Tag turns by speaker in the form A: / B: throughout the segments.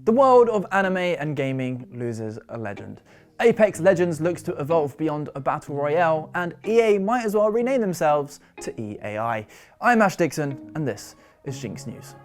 A: The world of anime and gaming loses a legend. Apex Legends looks to evolve beyond a battle royale, and EA might as well rename themselves to EAI. I'm Ash Dixon, and this is Jinx News.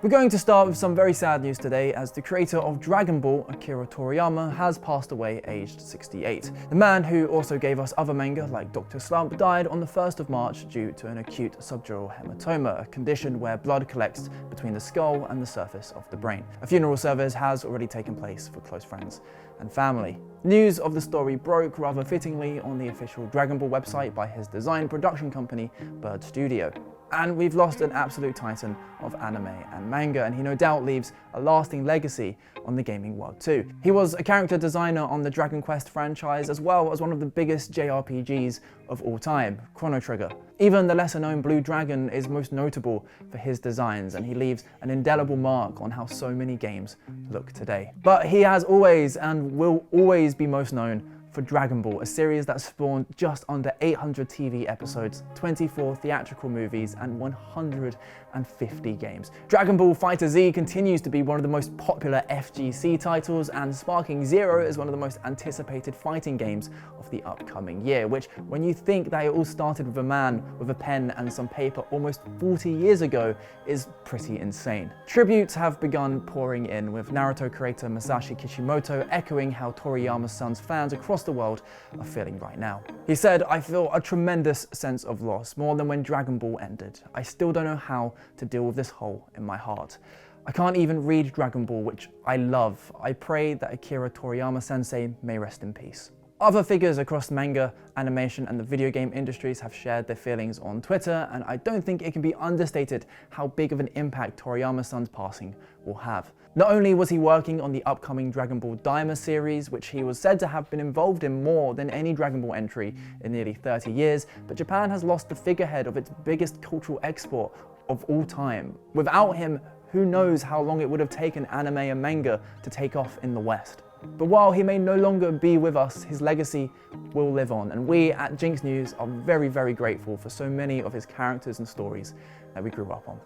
A: We're going to start with some very sad news today, as the creator of Dragon Ball, Akira Toriyama, has passed away aged 68. The man, who also gave us other manga like Dr. Slump, died on the 1st of March due to an acute subdural hematoma, a condition where blood collects between the skull and the surface of the brain. A funeral service has already taken place for close friends and family. News of the story broke rather fittingly on the official Dragon Ball website by his design production company, Bird Studio. And we've lost an absolute titan of anime and manga, and he no doubt leaves a lasting legacy on the gaming world too. He was a character designer on the Dragon Quest franchise, as well as one of the biggest JRPGs of all time, Chrono Trigger. Even the lesser known Blue Dragon is most notable for his designs, and he leaves an indelible mark on how so many games look today. But he has always and will always be most known for Dragon Ball, a series that spawned just under 800 TV episodes, 24 theatrical movies, and 150 games. Dragon Ball FighterZ continues to be one of the most popular FGC titles, and Sparking Zero is one of the most anticipated fighting games of the upcoming year, which, when you think that it all started with a man with a pen and some paper almost 40 years ago, is pretty insane. Tributes have begun pouring in, with Naruto creator Masashi Kishimoto echoing how Toriyama's son's fans across the world are feeling right now. He said, "I feel a tremendous sense of loss, more than when Dragon Ball ended. I still don't know how to deal with this hole in my heart. I can't even read Dragon Ball, which I love. I pray that Akira Toriyama sensei may rest in peace." Other figures across manga, animation, and the video game industries have shared their feelings on Twitter, and I don't think it can be understated how big of an impact Toriyama's son's passing will have. Not only was he working on the upcoming Dragon Ball Daima series, which he was said to have been involved in more than any Dragon Ball entry in nearly 30 years, but Japan has lost the figurehead of its biggest cultural export of all time. Without him, who knows how long it would have taken anime and manga to take off in the West. But while he may no longer be with us, his legacy will live on, and we at Jinx News are very, very grateful for so many of his characters and stories that we grew up on.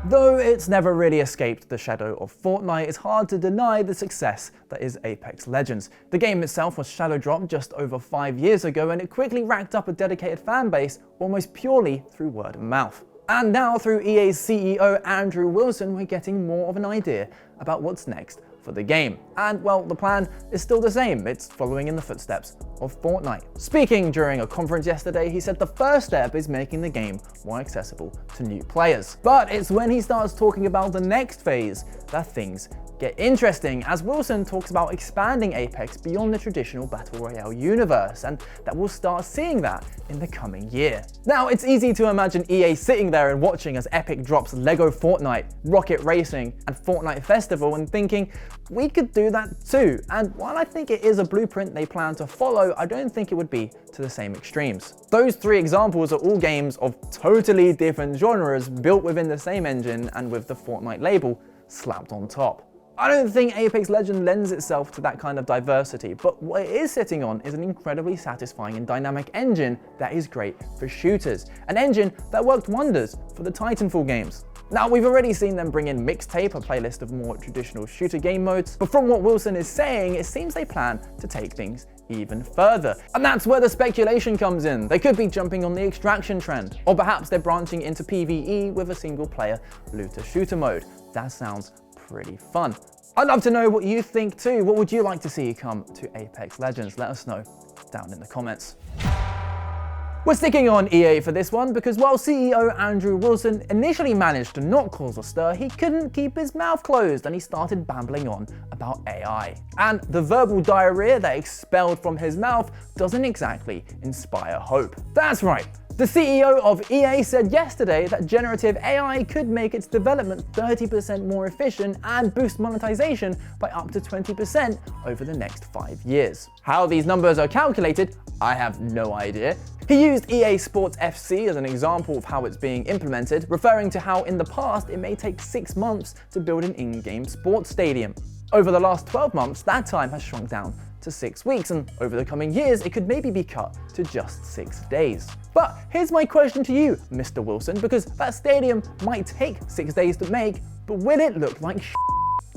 A: Though it's never really escaped the shadow of Fortnite, it's hard to deny the success that is Apex Legends. The game itself was shadow dropped just over 5 years ago, and it quickly racked up a dedicated fan base almost purely through word of mouth. And now, through EA's CEO Andrew Wilson, we're getting more of an idea about what's next for the game. And well, the plan is still the same. It's following in the footsteps of Fortnite. Speaking during a conference yesterday, he said the first step is making the game more accessible to new players. But it's when he starts talking about the next phase that things get interesting, as Wilson talks about expanding Apex beyond the traditional Battle Royale universe, and that we'll start seeing that in the coming year. Now, it's easy to imagine EA sitting there and watching as Epic drops Lego Fortnite, Rocket Racing, and Fortnite Festival and thinking, we could do that too. And while I think it is a blueprint they plan to follow, I don't think it would be to the same extremes. Those three examples are all games of totally different genres built within the same engine and with the Fortnite label slapped on top. I don't think Apex Legends lends itself to that kind of diversity, but what it is sitting on is an incredibly satisfying and dynamic engine that is great for shooters, an engine that worked wonders for the Titanfall games. Now, we've already seen them bring in Mixtape, a playlist of more traditional shooter game modes, but from what Wilson is saying, it seems they plan to take things even further. And that's where the speculation comes in. They could be jumping on the extraction trend, or perhaps they're branching into PvE with a single player looter shooter mode. That sounds pretty fun. I'd love to know what you think too. What would you like to see come to Apex Legends? Let us know down in the comments. We're sticking on EA for this one because while CEO Andrew Wilson initially managed to not cause a stir, he couldn't keep his mouth closed and he started babbling on about AI. And the verbal diarrhea that expelled from his mouth doesn't exactly inspire hope. That's right. The CEO of EA said yesterday that generative AI could make its development 30% more efficient and boost monetization by up to 20% over the next 5 years. How these numbers are calculated, I have no idea. He used EA Sports FC as an example of how it's being implemented, referring to how in the past it may take 6 months to build an in-game sports stadium. Over the last 12 months, that time has shrunk down to 6 weeks, and over the coming years, it could maybe be cut to just 6 days. But here's my question to you, Mr. Wilson, because that stadium might take 6 days to make, but but will it look like shit?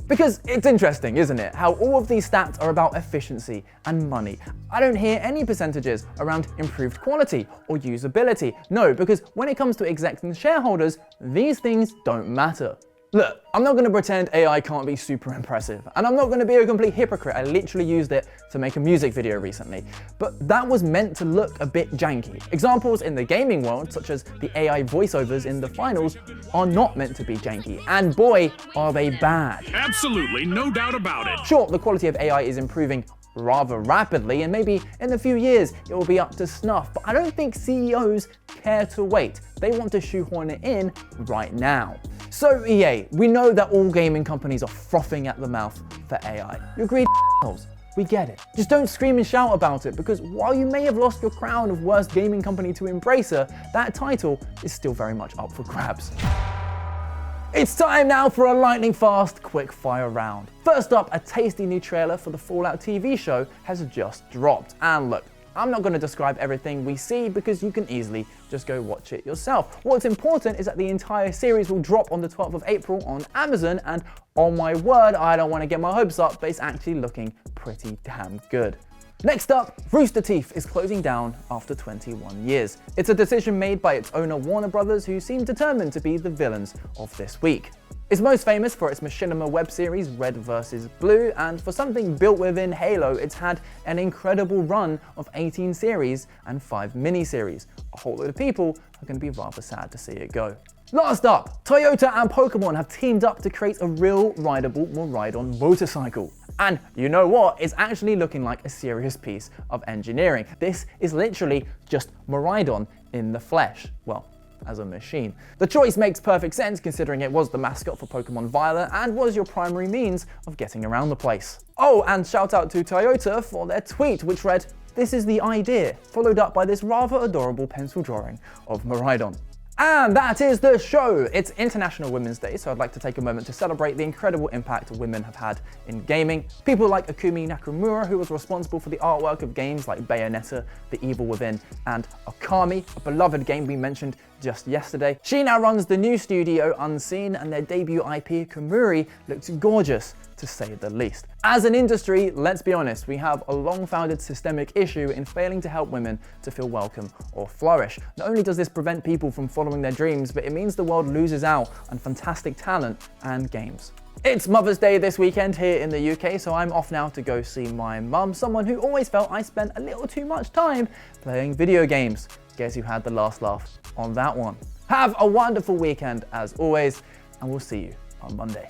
A: Because it's interesting, isn't it, how all of these stats are about efficiency and money. I don't hear any percentages around improved quality or usability. No, because when it comes to execs and shareholders, these things don't matter. Look, I'm not going to pretend AI can't be super impressive, and I'm not going to be a complete hypocrite. I literally used it to make a music video recently, but that was meant to look a bit janky. Examples in the gaming world, such as the AI voiceovers in the finals, are not meant to be janky, and boy, are they bad.
B: Absolutely, no doubt about it.
A: Sure, the quality of AI is improving rather rapidly, and maybe in a few years it will be up to snuff, but I don't think CEOs care to wait. They want to shoehorn it in right now. So EA, we know that all gaming companies are frothing at the mouth for AI. You're greedy assholes. We get it. Just don't scream and shout about it, because while you may have lost your crown of worst gaming company to Embracer, that title is still very much up for grabs. It's time now for a lightning fast quickfire round. First up, a tasty new trailer for the Fallout TV show has just dropped. And look, I'm not going to describe everything we see because you can easily just go watch it yourself. What's important is that the entire series will drop on the 12th of April on Amazon, and oh my word, I don't want to get my hopes up, but it's actually looking pretty damn good. Next up, Roosterteeth is closing down after 21 years. It's a decision made by its owner Warner Brothers, who seem determined to be the villains of this week. It's most famous for its machinima web series Red vs. Blue, and for something built within Halo, it's had an incredible run of 18 series and 5 miniseries. A whole load of people are going to be rather sad to see it go. Last up, Toyota and Pokemon have teamed up to create a real rideable Miraidon motorcycle. And you know what? It's actually looking like a serious piece of engineering. This is literally just Miraidon in the flesh. Well, as a machine. The choice makes perfect sense considering it was the mascot for Pokemon Violet and was your primary means of getting around the place. Oh, and shout out to Toyota for their tweet, which read, "This is the idea," followed up by this rather adorable pencil drawing of Miraidon. And that is the show. It's International Women's Day, so I'd like to take a moment to celebrate the incredible impact women have had in gaming. People like Akumi Nakamura, who was responsible for the artwork of games like Bayonetta, The Evil Within, and Okami, a beloved game we mentioned just yesterday. She now runs the new studio Unseen, and their debut IP, Kamuri, looks gorgeous, to say the least. As an industry, let's be honest, we have a long-founded systemic issue in failing to help women to feel welcome or flourish. Not only does this prevent people from following their dreams, but it means the world loses out on fantastic talent and games. It's Mother's Day this weekend here in the UK, so I'm off now to go see my mum, someone who always felt I spent a little too much time playing video games. Guess who had the last laugh on that one? Have a wonderful weekend as always, and we'll see you on Monday.